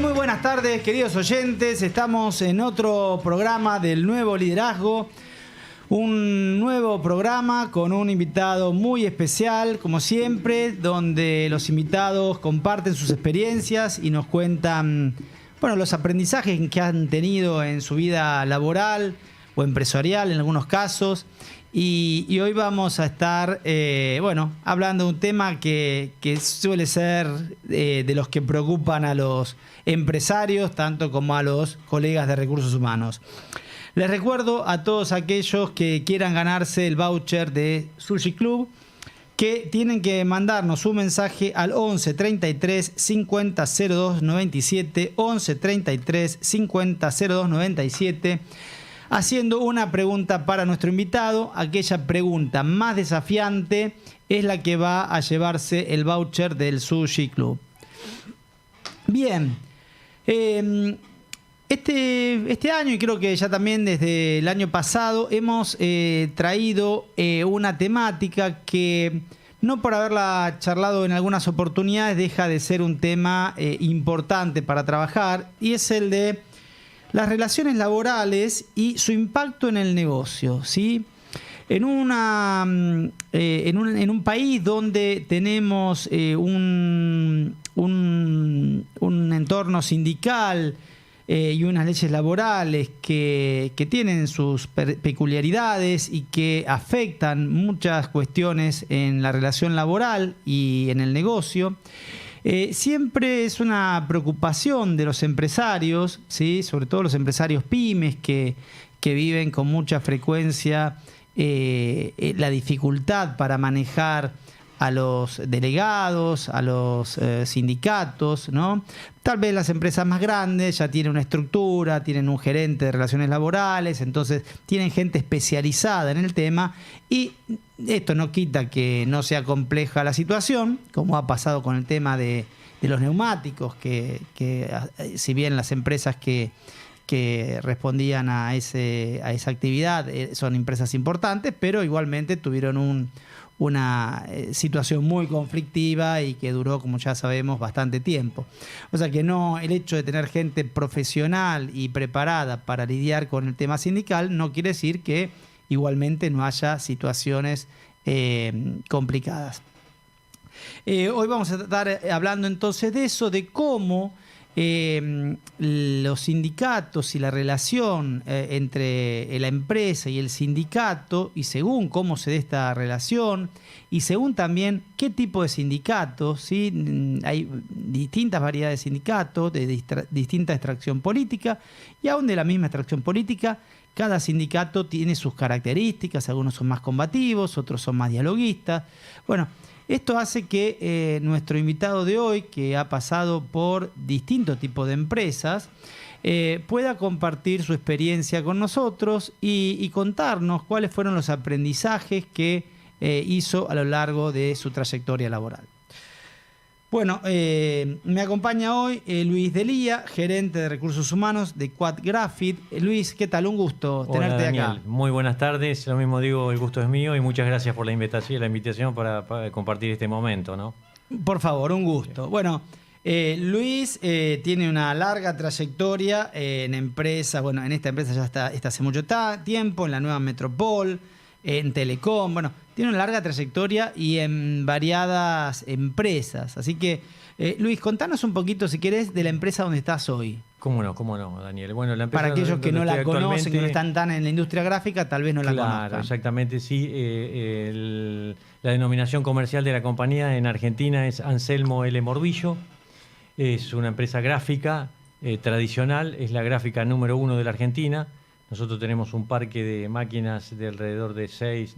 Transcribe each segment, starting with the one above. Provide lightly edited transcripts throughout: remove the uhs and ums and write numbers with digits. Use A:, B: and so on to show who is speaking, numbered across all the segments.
A: Muy buenas tardes, queridos oyentes. Estamos en otro programa del Nuevo Liderazgo. Un nuevo programa con un invitado muy especial, como siempre, donde los invitados comparten sus experiencias y nos cuentan, bueno, los aprendizajes que han tenido en su vida laboral o empresarial en algunos casos. Y hoy vamos a estar, hablando de un tema que suele ser de los que preocupan a los empresarios, tanto como a los colegas de recursos humanos. Les recuerdo a todos aquellos que quieran ganarse el voucher de Sushi Club que tienen que mandarnos un mensaje al 11 33 50 02 97, 11 33 50 02 97, haciendo una pregunta para nuestro invitado. Aquella pregunta más desafiante es la que va a llevarse el voucher del Sushi Club. Bien, este año, y creo que ya también desde el año pasado, hemos traído una temática que, no por haberla charlado en algunas oportunidades, deja de ser un tema importante para trabajar, y es el de las relaciones laborales y su impacto en el negocio, ¿sí? En un país donde tenemos un entorno sindical y unas leyes laborales que tienen sus peculiaridades y que afectan muchas cuestiones en la relación laboral y en el negocio, siempre es una preocupación de los empresarios, ¿sí? Sobre todo los empresarios pymes que viven con mucha frecuencia la dificultad para manejar a los delegados, a los sindicatos, ¿no? Tal vez las empresas más grandes ya tienen una estructura, tienen un gerente de relaciones laborales, entonces tienen gente especializada en el tema, y esto no quita que no sea compleja la situación, como ha pasado con el tema de los neumáticos, que si bien las empresas que respondían a esa actividad son empresas importantes, pero igualmente tuvieron una situación muy conflictiva y que duró, como ya sabemos, bastante tiempo. O sea que el hecho de tener gente profesional y preparada para lidiar con el tema sindical no quiere decir que igualmente no haya situaciones complicadas. Hoy vamos a estar hablando entonces de eso, de cómo los sindicatos y la relación entre la empresa y el sindicato, y según cómo se dé esta relación y según también qué tipo de sindicatos, ¿sí? Hay distintas variedades de sindicatos de distinta extracción política, y aún de la misma extracción política, cada sindicato tiene sus características. Algunos son más combativos, otros son más dialoguistas. Bueno, esto hace que nuestro invitado de hoy, que ha pasado por distintos tipos de empresas, pueda compartir su experiencia con nosotros y contarnos cuáles fueron los aprendizajes que hizo a lo largo de su trayectoria laboral. Bueno, me acompaña hoy Luis Delía, gerente de recursos humanos de Quad Graphic. Luis, ¿qué tal? Un gusto tenerte
B: Daniel.
A: acá.
B: Muy buenas tardes, lo mismo digo, el gusto es mío, y muchas gracias por la invitación para compartir este momento, ¿no?
A: Por favor, un gusto. Bueno, Luis tiene una larga trayectoria en empresas. Bueno, en esta empresa ya está hace mucho tiempo, en la Nueva Metropol, en Telecom. Bueno, tiene una larga trayectoria y en variadas empresas. Así que, Luis, contanos un poquito, si querés, de la empresa donde estás hoy.
B: Cómo no, Daniel. Bueno, la empresa,
A: para aquellos que no la conocen, que no están tan en la industria gráfica, tal vez no la conozcan.
B: Claro, exactamente, sí. La denominación comercial de la compañía en Argentina es Anselmo L. Morbillo. Es una empresa gráfica tradicional, es la gráfica número 1 de la Argentina. Nosotros tenemos un parque de máquinas de alrededor de seis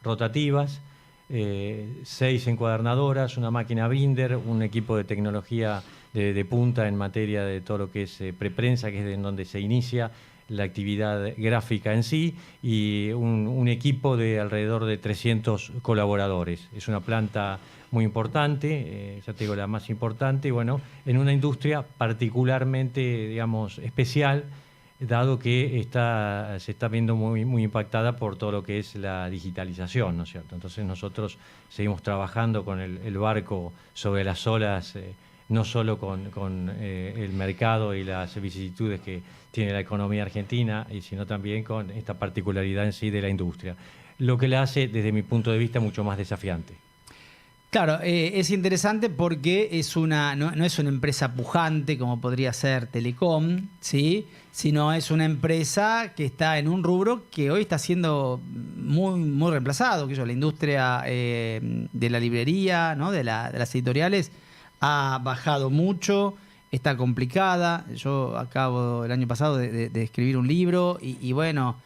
B: rotativas, 6 encuadernadoras, una máquina binder, un equipo de tecnología de punta en materia de todo lo que es preprensa, que es en donde se inicia la actividad gráfica en sí, y un equipo de alrededor de 300 colaboradores. Es una planta muy importante, ya te digo, la más importante, y bueno, en una industria particularmente, digamos, especial, dado que se está viendo muy impactada por todo lo que es la digitalización, ¿no es cierto? Entonces nosotros seguimos trabajando con el barco sobre las olas no solo con el mercado y las vicisitudes que tiene la economía argentina, sino también con esta particularidad en sí de la industria, lo que la hace, desde mi punto de vista, mucho más desafiante.
A: Claro, es interesante porque no es una empresa pujante como podría ser Telecom, ¿sí? Sino es una empresa que está en un rubro que hoy está siendo muy, muy reemplazado, que la industria de la librería, ¿no? de las editoriales, ha bajado mucho, está complicada. Yo acabo el año pasado de escribir un libro y bueno,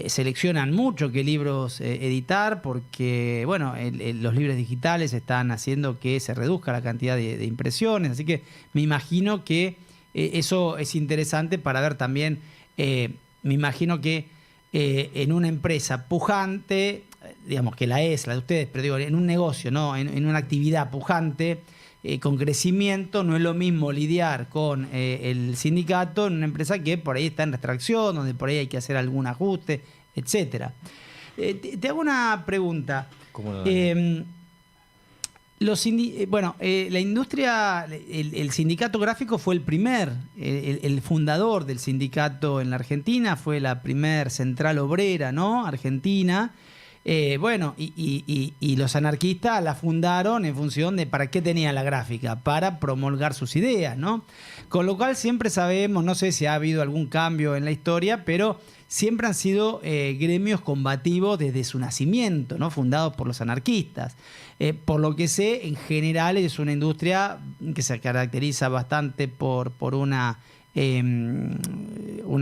A: seleccionan mucho qué libros editar porque, bueno, los libros digitales están haciendo que se reduzca la cantidad de impresiones, así que me imagino que eso es interesante para ver también, me imagino que en una empresa pujante, digamos que la de ustedes, pero digo, en un negocio, ¿no? En una actividad pujante, con crecimiento, no es lo mismo lidiar con el sindicato en una empresa que por ahí está en retracción, donde por ahí hay que hacer algún ajuste, etcétera. Te hago una pregunta.
B: ¿Cómo no?
A: La industria, el sindicato gráfico fue el fundador del sindicato en la Argentina, fue la primer central obrera, ¿no? Argentina. Y los anarquistas la fundaron en función de para qué tenía la gráfica, para promulgar sus ideas, ¿no? Con lo cual siempre sabemos, no sé si ha habido algún cambio en la historia, pero siempre han sido gremios combativos desde su nacimiento, ¿no? Fundados por los anarquistas. Por lo que sé, en general es una industria que se caracteriza bastante por una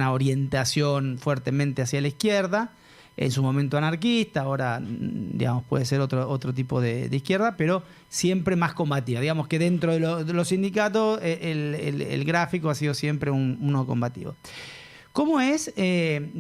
A: orientación fuertemente hacia la izquierda. En su momento anarquista, ahora digamos puede ser otro tipo de izquierda, pero siempre más combativa. Digamos que dentro de los sindicatos el gráfico ha sido siempre uno combativo. ¿Cómo es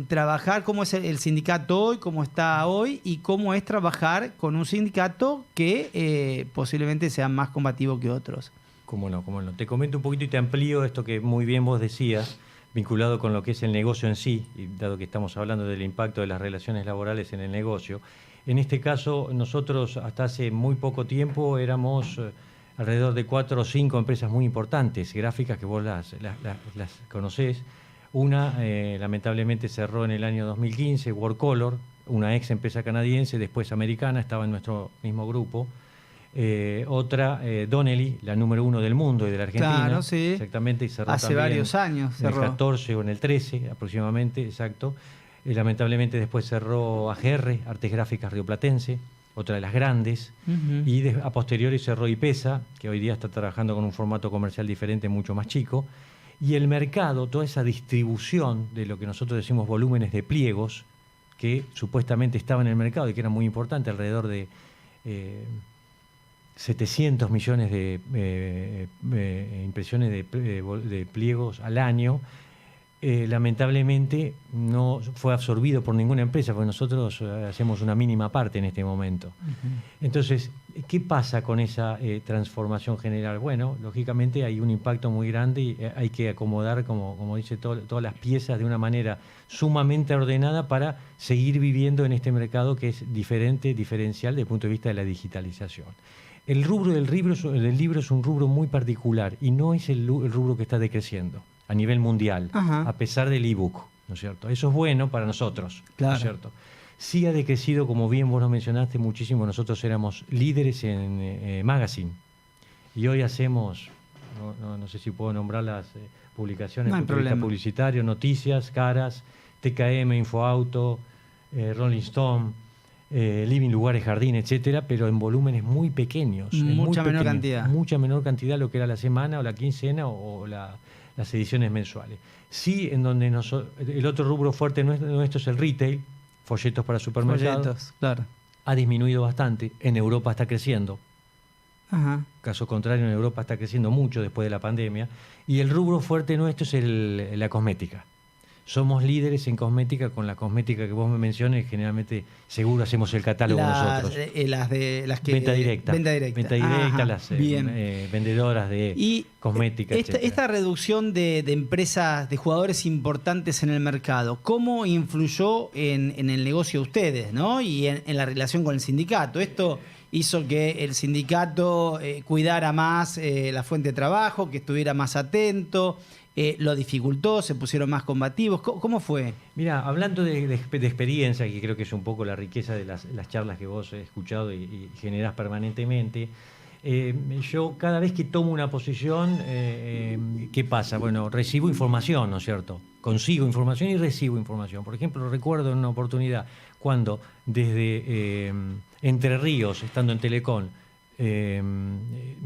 A: trabajar, cómo es el sindicato hoy, cómo está hoy y cómo es trabajar con un sindicato que posiblemente sea más combativo que otros?
B: Cómo no. Te comento un poquito y te amplío esto que muy bien vos decías, vinculado con lo que es el negocio en sí, y dado que estamos hablando del impacto de las relaciones laborales en el negocio. En este caso, nosotros hasta hace muy poco tiempo éramos alrededor de 4 o 5 empresas muy importantes, gráficas, que vos las conocés. Una, lamentablemente, cerró en el año 2015, Worcolor, una ex empresa canadiense, después americana, estaba en nuestro mismo grupo. Otra, Donnelly, la número 1 del mundo y de la Argentina.
A: Claro, sí.
B: Exactamente, y cerró
A: hace
B: también
A: varios años.
B: En el 14 o en el 13 aproximadamente, exacto. Lamentablemente después cerró AGR, Artes Gráficas Rioplatense, otra de las grandes. Y a posteriori cerró IPESA, que hoy día está trabajando con un formato comercial diferente, mucho más chico. Y el mercado, toda esa distribución de lo que nosotros decimos volúmenes de pliegos, que supuestamente estaban en el mercado y que era muy importante, alrededor de 700 millones de impresiones de pliegos al año, lamentablemente no fue absorbido por ninguna empresa, porque nosotros hacemos una mínima parte en este momento. Entonces, ¿qué pasa con esa transformación general? Bueno, lógicamente hay un impacto muy grande y hay que acomodar, como dice, todas las piezas de una manera sumamente ordenada para seguir viviendo en este mercado que es diferencial desde el punto de vista de la digitalización. El rubro del libro es un rubro muy particular y no es el rubro que está decreciendo a nivel mundial, a pesar del ebook, ¿no es cierto? Eso es bueno para nosotros,
A: claro.
B: ¿no es cierto? Sí ha decrecido, como bien vos lo mencionaste, muchísimo. Nosotros éramos líderes en magazine y hoy hacemos, no sé si puedo nombrar las publicaciones,
A: no hay problema,
B: publicitario, noticias, caras, TKM, Infoauto, Rolling Stone, Living, Lugares, Jardín, etcétera, pero en volúmenes muy pequeños.
A: Mucha menor cantidad.
B: Mucha menor cantidad lo que era la semana o la quincena o las ediciones mensuales. Sí, en donde el otro rubro fuerte nuestro es el retail, folletos para supermercados.
A: Folletos, claro.
B: Ha disminuido bastante. En Europa está creciendo. Caso contrario, en Europa está creciendo mucho después de la pandemia. Y el rubro fuerte nuestro es la cosmética. somos líderes en cosmética. Con la cosmética que vos me menciones, generalmente seguro hacemos el catálogo nosotros.
A: Las que
B: Venta directa.
A: Venta directa.
B: Venta directa,
A: Ajá,
B: las
A: bien.
B: vendedoras de cosmética, etcétera.
A: Esta reducción de empresas, de jugadores importantes en el mercado, ¿cómo influyó en el negocio de ustedes, ¿no? Y en la relación con el sindicato? ¿Esto hizo que el sindicato cuidara más la fuente de trabajo, que estuviera más atento? ¿Lo dificultó? ¿Se pusieron más combativos? ¿Cómo fue?
B: Mira, hablando de experiencia, que creo que es un poco la riqueza de las charlas que vos has escuchado y generás permanentemente, yo cada vez que tomo una posición, ¿qué pasa? Bueno, recibo información, ¿no es cierto? Consigo información y recibo información. Por ejemplo, recuerdo en una oportunidad cuando desde Entre Ríos, estando en Telecom,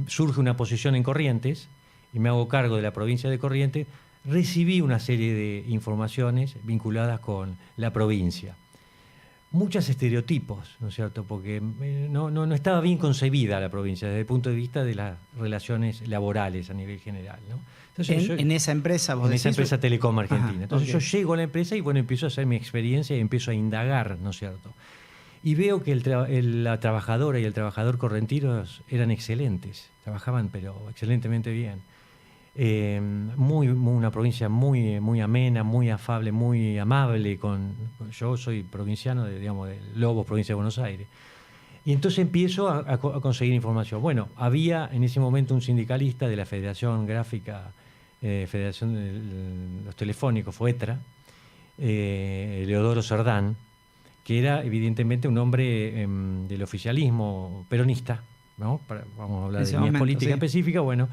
B: surge una posición en Corrientes, y me hago cargo de la provincia de Corrientes, recibí una serie de informaciones vinculadas con la provincia. Muchos estereotipos, ¿no es cierto? Porque no estaba bien concebida la provincia desde el punto de vista de las relaciones laborales a nivel general, ¿no? Entonces,
A: ¿En esa empresa vos
B: En
A: decís?
B: esa empresa Telecom Argentina.
A: Ajá,
B: Entonces
A: ok.
B: yo llego a la empresa y bueno, empiezo a hacer mi experiencia y empiezo a indagar, ¿no es cierto? Y veo que la trabajadora y el trabajador correntinos eran excelentes, trabajaban pero excelentemente bien. Una provincia muy amena, muy afable, muy amable. Yo soy provinciano de Lobos, provincia de Buenos Aires. Y entonces empiezo a conseguir información. Bueno, había en ese momento un sindicalista de la Federación Gráfica, Federación de los Telefónicos, FOETRA, Leodoro Cerdán, que era evidentemente un hombre del oficialismo peronista, ¿no? Vamos a hablar de líneas políticas específicas, bueno.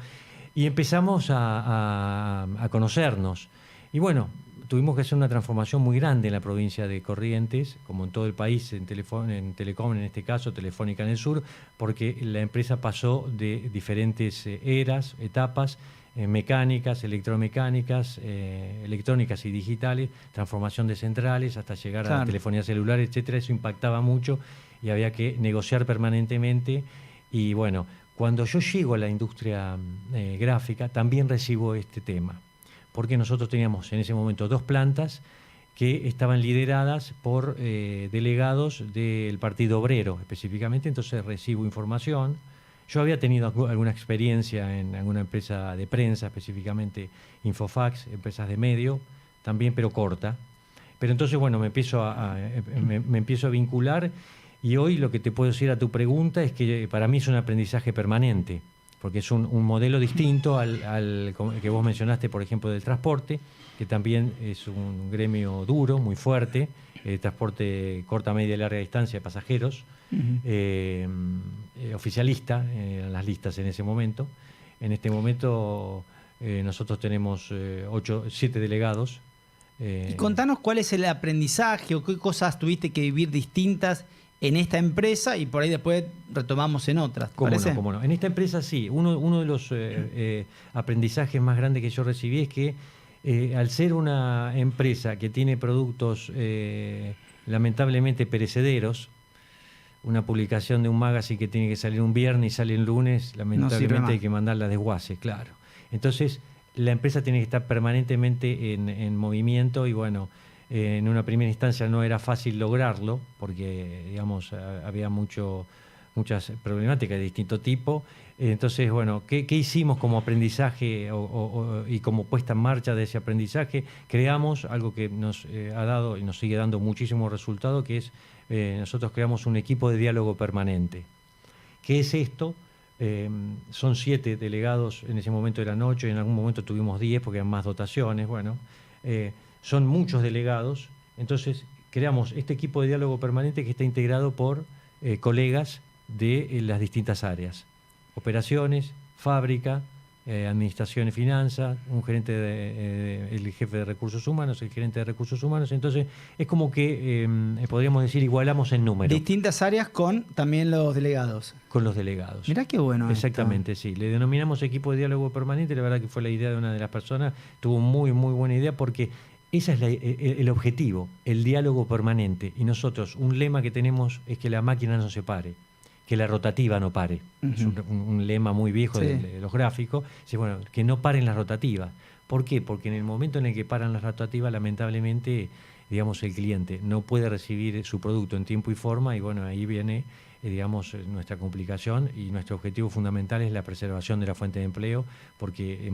B: Y empezamos a conocernos. Y bueno, tuvimos que hacer una transformación muy grande en la provincia de Corrientes, como en todo el país, en Telecom en este caso, Telefónica en el sur, porque la empresa pasó de diferentes eras, etapas, mecánicas, electromecánicas, electrónicas y digitales, transformación de centrales, hasta llegar a la telefonía celular, etcétera. Eso impactaba mucho y había que negociar permanentemente. Y bueno, cuando yo llego a la industria gráfica, también recibo este tema, porque nosotros teníamos en ese momento 2 plantas que estaban lideradas por delegados del Partido Obrero específicamente, entonces recibo información. Yo había tenido alguna experiencia en alguna empresa de prensa, específicamente Infofax, empresas de medio, también, pero corta. Pero entonces, bueno, me empiezo a vincular. Y hoy lo que te puedo decir a tu pregunta es que para mí es un aprendizaje permanente, porque es un modelo distinto al que vos mencionaste, por ejemplo, del transporte, que también es un gremio duro, muy fuerte, transporte corta, media y larga distancia de pasajeros, oficialista en las listas en ese momento. En este momento nosotros tenemos 7 delegados.
A: Y contanos cuál es el aprendizaje o qué cosas tuviste que vivir distintas en esta empresa y por ahí después retomamos en otras.
B: ¿Cómo no? En esta empresa sí. Uno de los aprendizajes más grandes que yo recibí es que al ser una empresa que tiene productos lamentablemente perecederos, una publicación de un magazine que tiene que salir un viernes y sale el lunes, lamentablemente hay que mandarla a desguace, claro. Entonces la empresa tiene que estar permanentemente en movimiento y bueno, en una primera instancia no era fácil lograrlo porque, digamos, había muchas problemáticas de distinto tipo. Entonces, bueno, ¿qué hicimos como aprendizaje y como puesta en marcha de ese aprendizaje? Creamos algo que nos ha dado y nos sigue dando muchísimos resultados, que es nosotros creamos un equipo de diálogo permanente. ¿Qué es esto? Son 7 delegados, en ese momento eran 8 y en algún momento tuvimos 10 porque eran más dotaciones, bueno. Son muchos delegados, entonces creamos este equipo de diálogo permanente que está integrado por colegas de las distintas áreas, operaciones, fábrica, administración y finanzas, un gerente el jefe de recursos humanos, el gerente de recursos humanos. Entonces es como que podríamos decir igualamos en número.
A: Distintas áreas con también los delegados.
B: Con los delegados.
A: Mirá qué bueno.
B: Exactamente, sí. Le denominamos equipo de diálogo permanente. La verdad que fue la idea de una de las personas. Tuvo muy buena idea porque ese es el objetivo, el diálogo permanente. Y nosotros, un lema que tenemos es que la máquina no se pare, que la rotativa no pare. Es un lema muy viejo de los gráficos. Dice, bueno, que no paren las rotativas. ¿Por qué? Porque en el momento en el que paran las rotativas, lamentablemente, digamos, el cliente no puede recibir su producto en tiempo y forma, y bueno, ahí viene, digamos, nuestra complicación, y nuestro objetivo fundamental es la preservación de la fuente de empleo, porque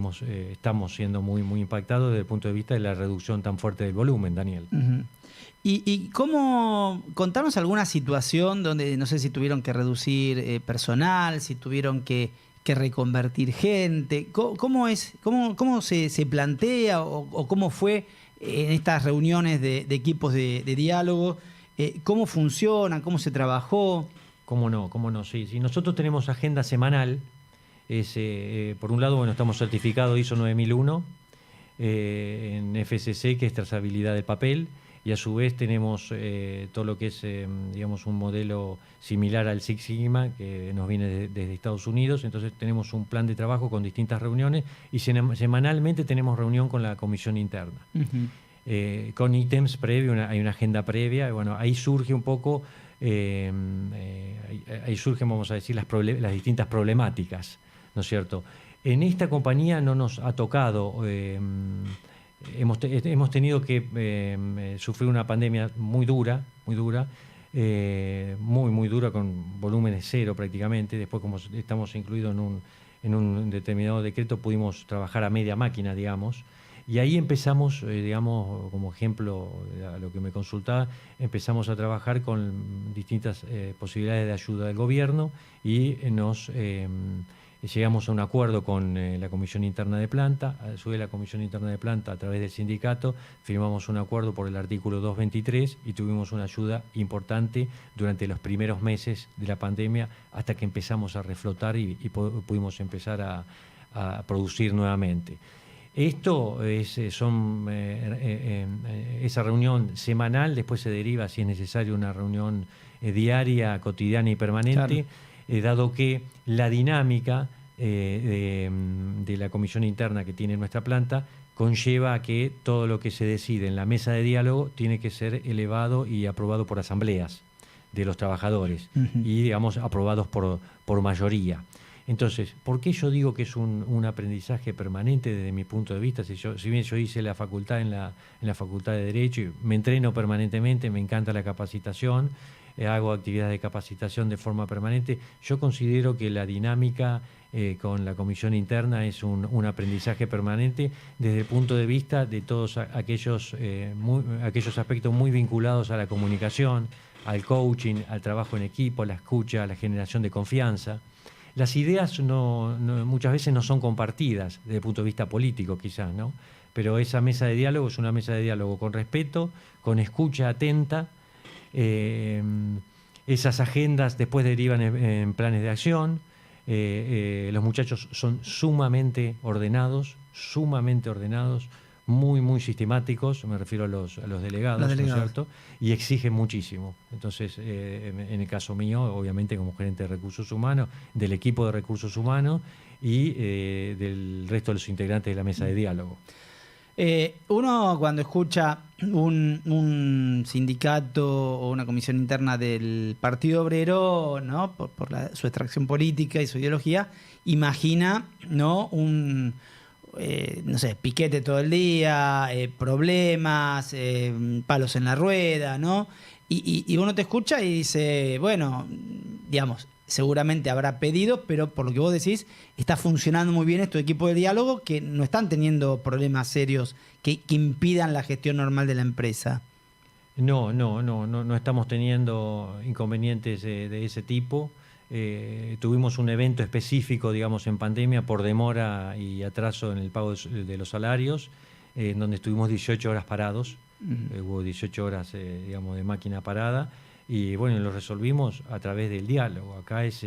B: estamos siendo muy, muy impactados desde el punto de vista de la reducción tan fuerte del volumen, Daniel.
A: Uh-huh. ¿Y cómo, contanos alguna situación donde, no sé si tuvieron que reducir personal, si tuvieron que reconvertir gente? ¿Cómo se plantea o cómo fue en estas reuniones de equipos de diálogo? ¿Cómo funcionan? ¿Cómo se trabajó?
B: ¿Cómo no? Sí. Nosotros tenemos agenda semanal. Por un lado, bueno, estamos certificados ISO 9001 en FSC, que es trazabilidad del papel, y a su vez tenemos todo lo que es, digamos, un modelo similar al Six Sigma, que nos viene desde Estados Unidos. Entonces tenemos un plan de trabajo con distintas reuniones, y semanalmente tenemos reunión con la comisión interna. Uh-huh. Con ítems previos, hay una agenda previa, y bueno, ahí surge un poco, ahí surgen, vamos a decir, las distintas problemáticas, ¿no es cierto? En esta compañía no nos ha tocado, hemos tenido que sufrir una pandemia muy dura, muy dura, muy dura, con volúmenes cero prácticamente. Después, como estamos incluidos en un determinado decreto, pudimos trabajar a media máquina, digamos. Y ahí empezamos, digamos, como ejemplo a lo que me consultaba, empezamos a trabajar con distintas posibilidades de ayuda del gobierno, y llegamos a un acuerdo con la Comisión Interna de Planta. A su vez, la Comisión Interna de Planta, a través del sindicato, firmamos un acuerdo por el artículo 223, y tuvimos una ayuda importante durante los primeros meses de la pandemia, hasta que empezamos a reflotar y pudimos empezar a producir nuevamente. Esto esa reunión semanal, después se deriva, si es necesario, una reunión diaria, cotidiana y permanente, claro. Dado que la dinámica de la comisión interna que tiene nuestra planta conlleva a que todo lo que se decide en la mesa de diálogo tiene que ser elevado y aprobado por asambleas de los trabajadores, uh-huh. Y, digamos, aprobados por mayoría. Entonces, ¿por qué yo digo que es un aprendizaje permanente desde mi punto de vista? Si bien yo hice la facultad en la Facultad de Derecho y me entreno permanentemente, me encanta la capacitación, hago actividades de capacitación de forma permanente, yo considero que la dinámica con la comisión interna es un aprendizaje permanente desde el punto de vista de todos aquellos aspectos muy vinculados a la comunicación, al coaching, al trabajo en equipo, a la escucha, a la generación de confianza. Las ideas muchas veces no son compartidas desde el punto de vista político, quizás, ¿no? Pero esa mesa de diálogo es una mesa de diálogo con respeto, con escucha atenta. Esas agendas después derivan en planes de acción. Los muchachos son sumamente ordenados, muy sistemáticos, me refiero a los delegados, ¿no es cierto? Y exigen muchísimo. Entonces, en el caso mío, obviamente como gerente de recursos humanos, del equipo de recursos humanos y del resto de los integrantes de la mesa de diálogo.
A: Uno, cuando escucha un sindicato o una comisión interna del Partido Obrero, ¿no? por su extracción política y su ideología, imagina, ¿no? No sé, piquete todo el día, problemas, palos en la rueda, ¿no? Y uno te escucha y dice, bueno, digamos, seguramente habrá pedidos, pero por lo que vos decís, está funcionando muy bien este equipo de diálogo, que no están teniendo problemas serios que impidan la gestión normal de la empresa.
B: No estamos teniendo inconvenientes de ese tipo. Tuvimos un evento específico, digamos, en pandemia por demora y atraso en el pago de los salarios, donde estuvimos 18 horas parados. Uh-huh. Hubo 18 horas, digamos, de máquina parada, y bueno, lo resolvimos a través del diálogo. Acá es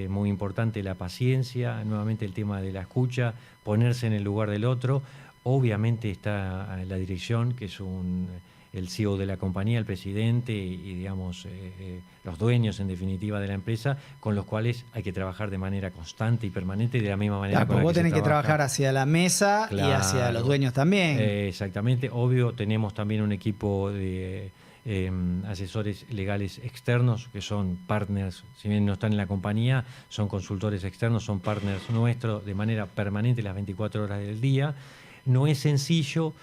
B: muy importante la paciencia, nuevamente el tema de la escucha, ponerse en el lugar del otro. Obviamente está la dirección, que es el CEO de la compañía, el presidente y digamos, los dueños en definitiva de la empresa, con los cuales hay que trabajar de manera constante y permanente, de la misma manera.
A: Claro, con la que vos tenés que trabajar hacia la mesa, claro, y hacia los dueños también.
B: Exactamente, obvio, tenemos también un equipo de asesores legales externos, que son partners, si bien no están en la compañía, son consultores externos, son partners nuestros de manera permanente las 24 horas del día. No es sencillo,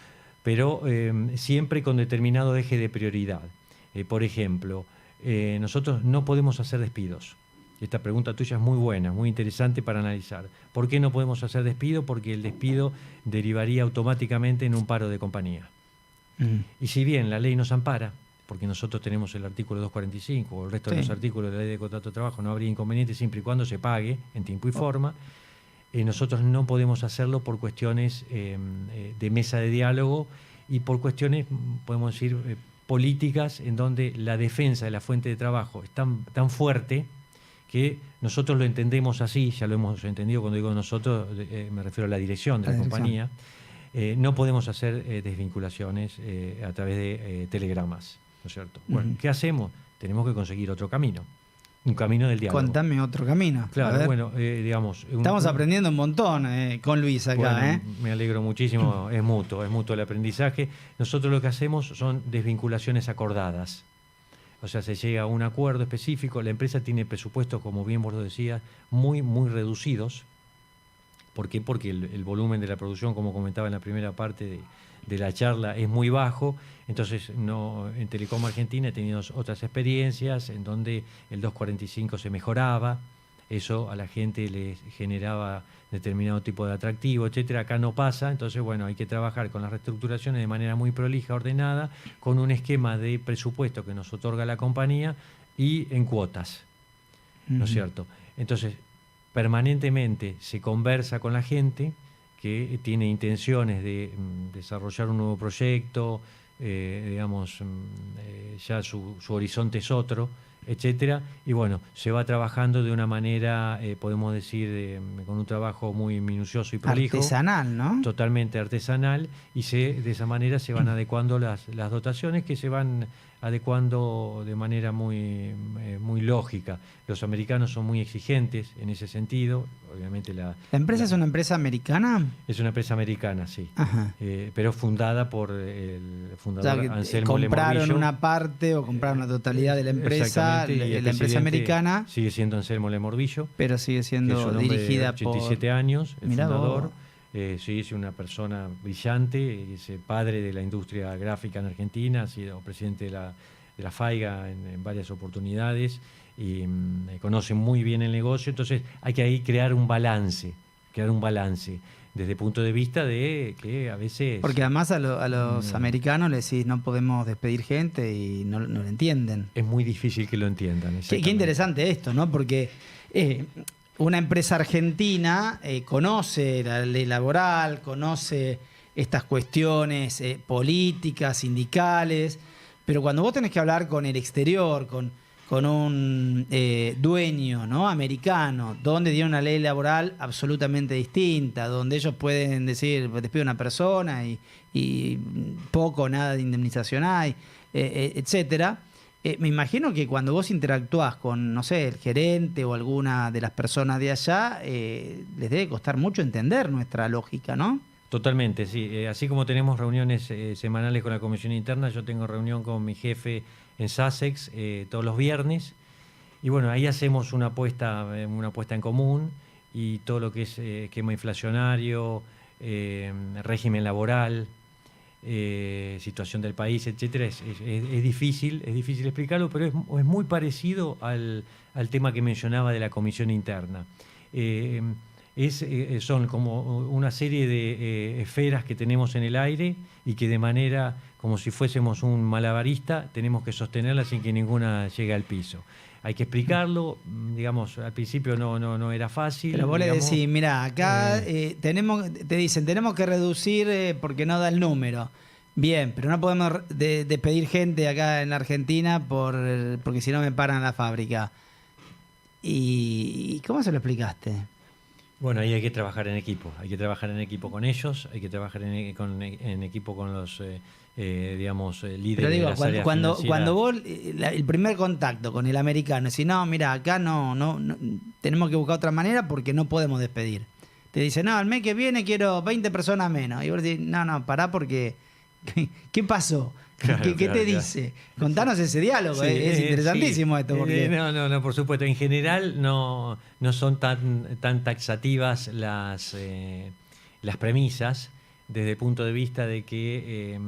B: pero siempre con determinado eje de prioridad. Por ejemplo, nosotros no podemos hacer despidos. Esta pregunta tuya es muy buena, muy interesante para analizar. ¿Por qué no podemos hacer despido? Porque el despido derivaría automáticamente en un paro de compañía. Y si bien la ley nos ampara, porque nosotros tenemos el artículo 245 o el resto de los artículos de la ley de contrato de trabajo, no habría inconveniente siempre y cuando se pague en tiempo y forma, nosotros no podemos hacerlo por cuestiones de mesa de diálogo y por cuestiones, podemos decir, políticas, en donde la defensa de la fuente de trabajo es tan fuerte que nosotros lo entendemos así, ya lo hemos entendido. Cuando digo nosotros, me refiero a la dirección de la compañía. No podemos hacer desvinculaciones a través de telegramas, ¿no es cierto? Bueno, ¿qué hacemos? Tenemos que conseguir otro camino, un camino del diálogo.
A: Contame otro camino.
B: Claro, bueno, digamos...
A: Estamos aprendiendo un montón con Luis acá.
B: Bueno, me alegro muchísimo, es mutuo el aprendizaje. Nosotros lo que hacemos son desvinculaciones acordadas. O sea, se llega a un acuerdo específico. La empresa tiene presupuestos, como bien vos lo decías, muy, muy reducidos. ¿Por qué? Porque el volumen de la producción, como comentaba en la primera parte de la charla, es muy bajo. Entonces, en Telecom Argentina he tenido otras experiencias en donde el 245 se mejoraba. Eso a la gente le generaba determinado tipo de atractivo, etcétera. Acá no pasa. Entonces, bueno, hay que trabajar con las reestructuraciones de manera muy prolija, ordenada, con un esquema de presupuesto que nos otorga la compañía y en cuotas. ¿No es cierto? Entonces, permanentemente se conversa con la gente que tiene intenciones de desarrollar un nuevo proyecto, ya su horizonte es otro, etcétera, y bueno, se va trabajando de una manera, podemos decir, con un trabajo muy minucioso y prolijo.
A: Artesanal, ¿no?
B: Totalmente artesanal, y de esa manera se van adecuando las dotaciones, que se van adecuando de manera muy lógica. Los americanos son muy exigentes en ese sentido. Obviamente ¿La empresa
A: es una empresa americana?
B: Es una empresa americana, sí. Pero fundada por el fundador,
A: o sea,
B: Anselmo Le
A: compraron
B: Morvillo.
A: Una parte o compraron la totalidad de la empresa, la empresa americana.
B: Sigue siendo Anselmo Le Morvillo.
A: Pero sigue siendo dirigida por...
B: 87 años, el fundador.
A: Vos.
B: Sí, es una persona brillante, es padre de la industria gráfica en Argentina, ha sido presidente de la FAIGA en varias oportunidades y conoce muy bien el negocio. Entonces hay que ahí crear un balance desde el punto de vista de que a veces...
A: Porque además a los americanos les decís no podemos despedir gente y no lo entienden.
B: Es muy difícil que lo entiendan.
A: Qué interesante esto, ¿no? Porque... una empresa argentina conoce la ley laboral, conoce estas cuestiones políticas, sindicales, pero cuando vos tenés que hablar con el exterior, con un dueño, ¿no?, americano, donde tiene una ley laboral absolutamente distinta, donde ellos pueden decir, despido a una persona y poco o nada de indemnización hay, etcétera. Me imagino que cuando vos interactuás con, no sé, el gerente o alguna de las personas de allá, les debe costar mucho entender nuestra lógica, ¿no?
B: Totalmente, sí. Así como tenemos reuniones semanales con la Comisión Interna, yo tengo reunión con mi jefe en Sussex todos los viernes. Y bueno, ahí hacemos una apuesta en común, y todo lo que es esquema inflacionario, régimen laboral, situación del país, etcétera, es difícil explicarlo, pero es muy parecido al tema que mencionaba de la Comisión Interna. Son como una serie de esferas que tenemos en el aire y que de manera, como si fuésemos un malabarista, tenemos que sostenerlas sin que ninguna llegue al piso. Hay que explicarlo, digamos, al principio no era fácil.
A: Pero vos le decís, mira, acá te dicen, tenemos que reducir porque no da el número. Bien, pero no podemos despedir gente acá en la Argentina porque si no me paran la fábrica. ¿Y cómo se lo explicaste?
B: Bueno, ahí hay que trabajar en equipo. Hay que trabajar en equipo con ellos, hay que trabajar en equipo con los... líderes.
A: Pero digo,
B: de las áreas
A: cuando vos, el primer contacto con el americano, decís, no, mira, acá no, tenemos que buscar otra manera porque no podemos despedir. Te dice, no, el mes que viene quiero 20 personas menos. Y vos decís, no, pará porque, ¿qué pasó?
B: Claro,
A: ¿Qué te dice? Contanos ese diálogo,
B: sí,
A: es interesantísimo esto. Porque...
B: No, por supuesto. En general no son tan taxativas las premisas. desde el punto de vista de que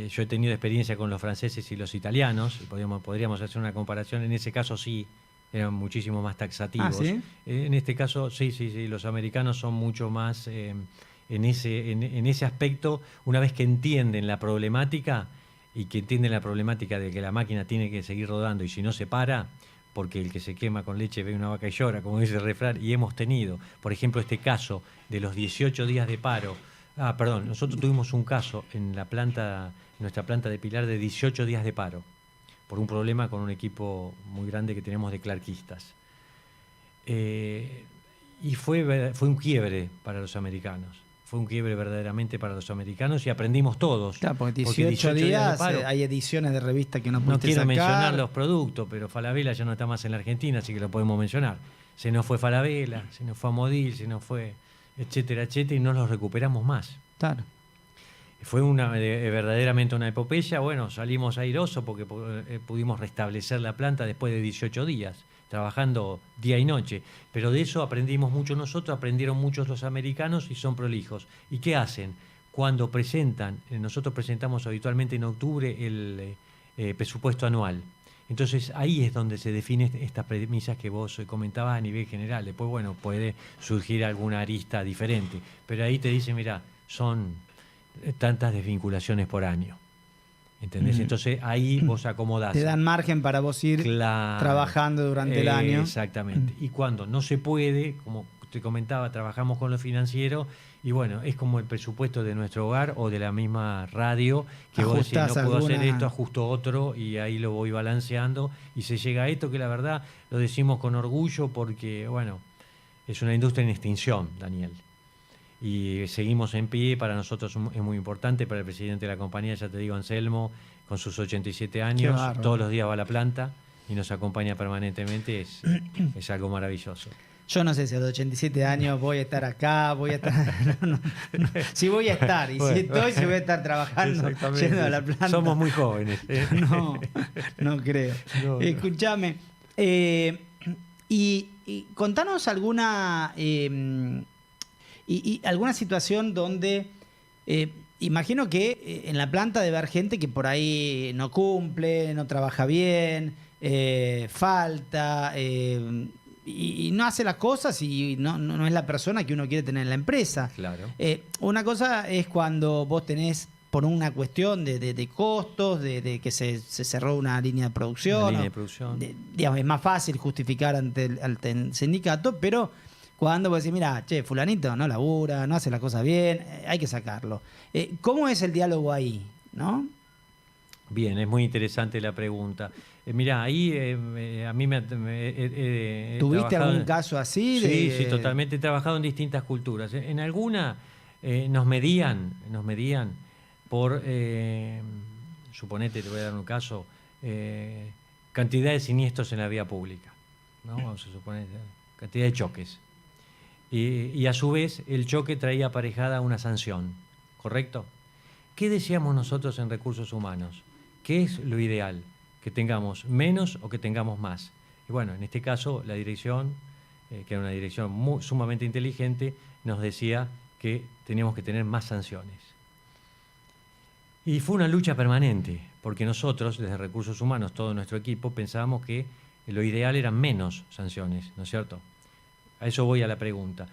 B: yo he tenido experiencia con los franceses y los italianos, y podríamos hacer una comparación. En ese caso sí, eran muchísimo más taxativos.
A: ¿Sí?
B: En este caso sí, los americanos son mucho más en ese aspecto. Una vez que entienden la problemática y que entienden la problemática de que la máquina tiene que seguir rodando y si no se para, porque el que se quema con leche ve una vaca y llora, como dice el refrán, y hemos tenido, por ejemplo, este caso de los 18 días de paro. Nosotros tuvimos un caso en nuestra planta de Pilar, de 18 días de paro, por un problema con un equipo muy grande que tenemos de clarquistas. Y fue un quiebre para los americanos. Fue un quiebre verdaderamente para los americanos y aprendimos todos.
A: Claro, porque 18 días de paro, hay ediciones de revista que no pudiste
B: quiero
A: sacar.
B: mencionar los productos, pero Falabella ya no está más en la Argentina, así que lo podemos mencionar. Se nos fue Falabella, se nos fue Amodil, se nos fue etcétera, y no los recuperamos más.
A: Claro.
B: Fue verdaderamente una epopeya. Bueno, salimos airosos porque pudimos restablecer la planta después de 18 días, trabajando día y noche. Pero de eso aprendimos mucho nosotros, aprendieron muchos los americanos y son prolijos. ¿Y qué hacen? Cuando presentan, nosotros presentamos habitualmente en octubre el presupuesto anual. Entonces ahí es donde se definen estas premisas que vos comentabas a nivel general. Después, bueno, puede surgir alguna arista diferente, pero ahí te dicen, mira, son tantas desvinculaciones por año. ¿Entendés? Entonces ahí vos acomodás.
A: Te dan margen para vos ir trabajando durante el año.
B: Exactamente. Y cuando no se puede, como te comentaba, trabajamos con lo financiero y bueno, es como el presupuesto de nuestro hogar o de la misma radio, que vos decís, no puedo hacer esto, ajusto otro y ahí lo voy balanceando y se llega a esto que la verdad lo decimos con orgullo porque, bueno, es una industria en extinción, Daniel. Y seguimos en pie, para nosotros es muy importante, para el presidente de la compañía, ya te digo, Anselmo, con sus 87 años, todos los días va a la planta y nos acompaña permanentemente, es algo maravilloso.
A: Yo no sé si a los 87 años voy a estar acá, voy a estar... No. Si voy a estar, y si estoy, si voy a estar trabajando, yendo a la planta.
B: Somos muy jóvenes.
A: No creo. No. Escúchame, y contanos alguna... Y alguna situación donde imagino que en la planta debe haber gente que por ahí no cumple, no trabaja bien, falta y no hace las cosas y no es la persona que uno quiere tener en la empresa.
B: Claro.
A: Una cosa es cuando vos tenés por una cuestión de costos, de que se cerró una línea de producción.
B: Una línea de producción.
A: Digamos, es más fácil justificar ante el sindicato, pero cuando vos decís, mira, fulanito no labura, no hace las cosas bien, hay que sacarlo. ¿Cómo es el diálogo ahí? ¿No?
B: Bien, es muy interesante la pregunta. Mirá, ahí a mí
A: ¿Tuviste algún caso así?
B: Sí, totalmente. He trabajado en distintas culturas. En alguna nos medían por, suponete, te voy a dar un caso, cantidad de siniestros en la vía pública, ¿no? Vamos a suponer, cantidad de choques. Y a su vez el choque traía aparejada una sanción, ¿correcto? ¿Qué decíamos nosotros en recursos humanos? ¿Qué es lo ideal? ¿Que tengamos menos o que tengamos más? Y bueno, en este caso la dirección, que era una dirección sumamente inteligente, nos decía que teníamos que tener más sanciones. Y fue una lucha permanente, porque nosotros, desde Recursos Humanos, todo nuestro equipo, pensábamos que lo ideal eran menos sanciones, ¿no es cierto? A eso voy a la pregunta.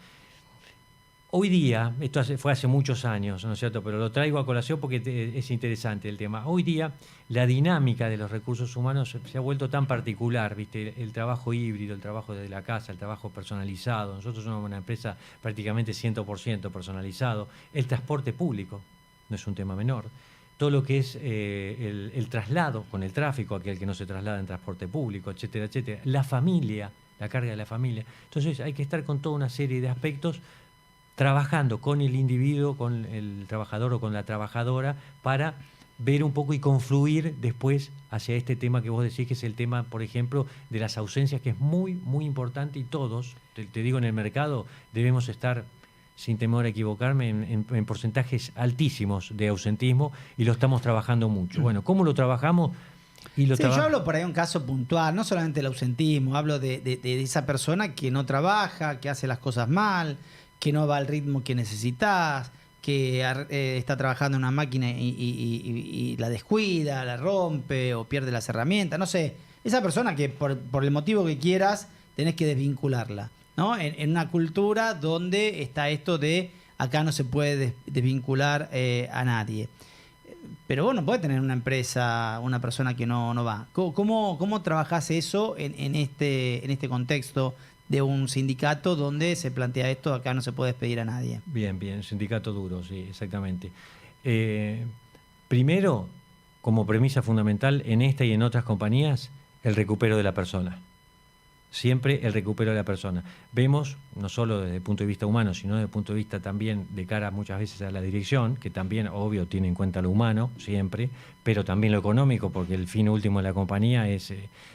B: Hoy día, esto fue hace muchos años, ¿no es cierto?, pero lo traigo a colación porque es interesante el tema. Hoy día la dinámica de los recursos humanos se ha vuelto tan particular, ¿viste? El trabajo híbrido, el trabajo desde la casa, el trabajo personalizado. Nosotros somos una empresa prácticamente 100% personalizado. El transporte público no es un tema menor. Todo lo que es el traslado con el tráfico, aquel que no se traslada en transporte público, etcétera, etcétera. La familia, la carga de la familia. Entonces hay que estar con toda una serie de aspectos trabajando con el individuo, con el trabajador o con la trabajadora, para ver un poco y confluir después hacia este tema que vos decís, que es el tema, por ejemplo, de las ausencias, que es muy, muy importante, y todos, te digo, en el mercado debemos estar, sin temor a equivocarme, en porcentajes altísimos de ausentismo, y lo estamos trabajando mucho. Bueno, ¿cómo lo trabajamos?
A: Yo hablo por ahí de un caso puntual, no solamente el ausentismo, hablo de esa persona que no trabaja, que hace las cosas mal, que no va al ritmo que necesitas, que está trabajando en una máquina y la descuida, la rompe o pierde las herramientas, no sé. Esa persona que por el motivo que quieras tenés que desvincularla, ¿no? En una cultura donde está esto de acá no se puede desvincular a nadie. Pero vos no podés tener una empresa, una persona que no va. ¿Cómo trabajás eso en este contexto de un sindicato donde se plantea esto, acá no se puede despedir a nadie?
B: Bien, sindicato duro, sí, exactamente. Primero, como premisa fundamental en esta y en otras compañías, el recupero de la persona. Siempre el recupero de la persona. Vemos, no solo desde el punto de vista humano, sino desde el punto de vista también de cara muchas veces a la dirección, que también, obvio, tiene en cuenta lo humano, siempre, pero también lo económico, porque el fin último de la compañía es,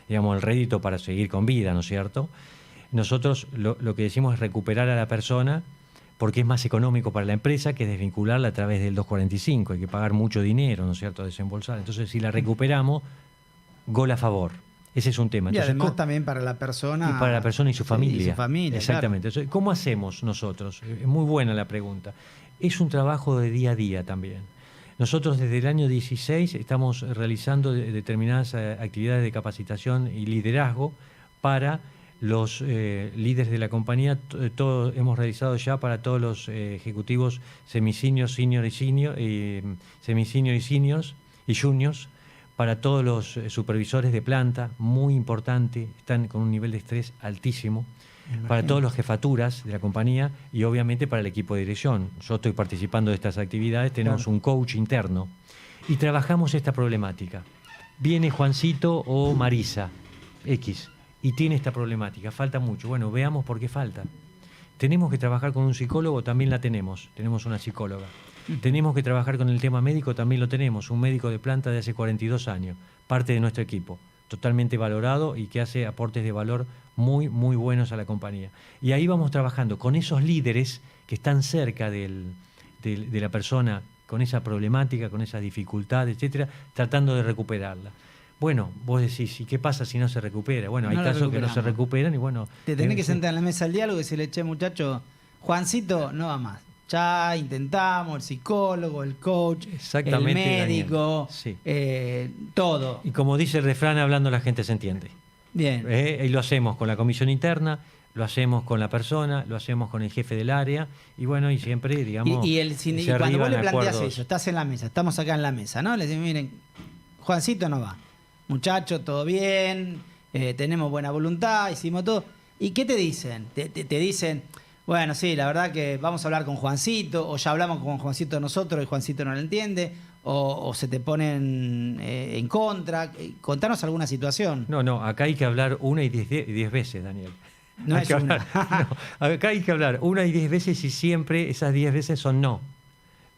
B: digamos, el rédito para seguir con vida, ¿no es cierto? Nosotros lo que decimos es recuperar a la persona porque es más económico para la empresa que desvincularla a través del 245. Hay que pagar mucho dinero, ¿no es cierto?, desembolsar. Entonces, si la recuperamos, gol a favor. Ese es un tema. Entonces,
A: y además también para la persona.
B: Y para la persona y su familia.
A: Y su familia,
B: exactamente.
A: Claro.
B: Entonces, ¿cómo hacemos nosotros? Es muy buena la pregunta. Es un trabajo de día a día también. Nosotros desde el año 16 estamos realizando determinadas actividades de capacitación y liderazgo para los líderes de la compañía. Hemos realizado ya para todos los ejecutivos semisenior, senior y senior, semisenior y seniors y juniors, para todos los supervisores de planta, muy importante, están con un nivel de estrés altísimo, para todos los jefaturas de la compañía y obviamente para el equipo de dirección. Yo estoy participando de estas actividades, tenemos un coach interno y trabajamos esta problemática. Viene Juancito o Marisa X y tiene esta problemática, falta mucho. Bueno, veamos por qué falta. Tenemos que trabajar con un psicólogo, también la tenemos una psicóloga. Tenemos que trabajar con el tema médico, también lo tenemos, un médico de planta de hace 42 años, parte de nuestro equipo, totalmente valorado y que hace aportes de valor muy, muy buenos a la compañía. Y ahí vamos trabajando con esos líderes que están cerca de la persona con esa problemática, con esa dificultad, etcétera, tratando de recuperarla. Bueno, vos decís, ¿y qué pasa si no se recupera? Bueno, hay casos que no se recuperan y bueno...
A: Te tenés que sentar en la mesa del diálogo y decirle, che, muchacho, Juancito no va más. Ya intentamos, el psicólogo, el coach, el médico,
B: sí.
A: Todo.
B: Y como dice el refrán, hablando la gente se entiende.
A: Bien.
B: Y lo hacemos con la comisión interna, lo hacemos con la persona, lo hacemos con el jefe del área, y bueno, y siempre, digamos...
A: Y cuando vos le planteas eso, estás en la mesa, estamos acá en la mesa, ¿no? Le decís, miren, Juancito no va. Muchacho, todo bien, tenemos buena voluntad, hicimos todo. ¿Y qué te dicen? Te dicen... Bueno, sí, la verdad que vamos a hablar con Juancito, o ya hablamos con Juancito nosotros y Juancito no lo entiende, o se te ponen en contra. Contanos alguna situación.
B: No, acá hay que hablar 1 y 10 veces, Daniel.
A: No es una.
B: No, acá hay que hablar 1 y 10 veces y siempre esas 10 veces son no.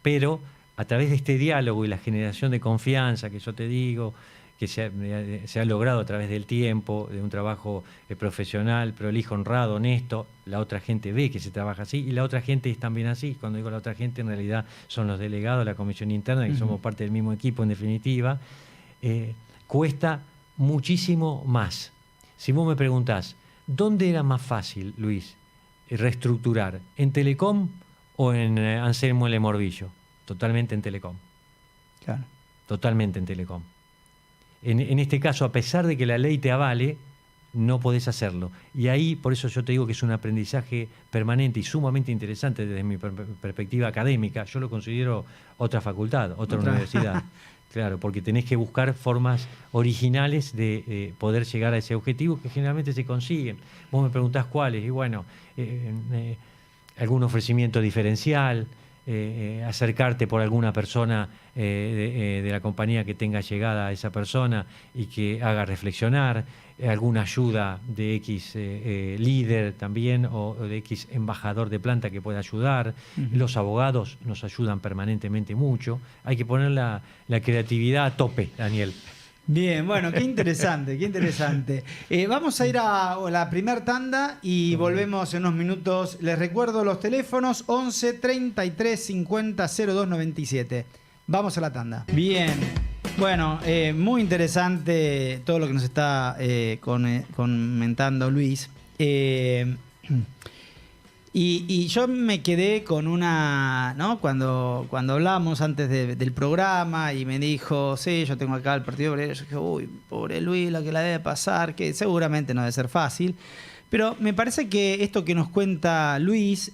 B: Pero a través de este diálogo y la generación de confianza que yo te digo, que se ha logrado a través del tiempo, de un trabajo profesional, prolijo, honrado, honesto, la otra gente ve que se trabaja así y la otra gente es también así. Cuando digo la otra gente, en realidad son los delegados, la comisión interna, que somos parte del mismo equipo en definitiva. Cuesta muchísimo más. Si vos me preguntás, ¿dónde era más fácil, Luis, reestructurar? ¿En Telecom o en Anselmo L. Morbillo? Totalmente en Telecom.
A: Claro.
B: Totalmente en Telecom. En este caso, a pesar de que la ley te avale, no podés hacerlo. Y ahí, por eso yo te digo que es un aprendizaje permanente y sumamente interesante desde mi perspectiva académica. Yo lo considero otra facultad, otra universidad. Claro, porque tenés que buscar formas originales de poder llegar a ese objetivo que generalmente se consiguen. Vos me preguntás cuáles, y bueno, algún ofrecimiento diferencial, acercarte por alguna persona de la compañía que tenga llegada a esa persona y que haga reflexionar, alguna ayuda de X líder también o de X embajador de planta que pueda ayudar. Los abogados nos ayudan permanentemente mucho. Hay que poner la creatividad a tope, Daniel.
A: Bien, bueno, qué interesante, qué interesante. Vamos a ir a la primer tanda y volvemos en unos minutos. Les recuerdo los teléfonos 11 33 50 02 97. Vamos a la tanda. Bien, bueno, muy interesante todo lo que nos está comentando Luis. Y Y yo me quedé con una, ¿no? Cuando hablamos antes del programa y me dijo, sí, yo tengo acá el Partido Obrero, yo dije, uy, pobre Luis, la que la debe pasar, que seguramente no debe ser fácil. Pero me parece que esto que nos cuenta Luis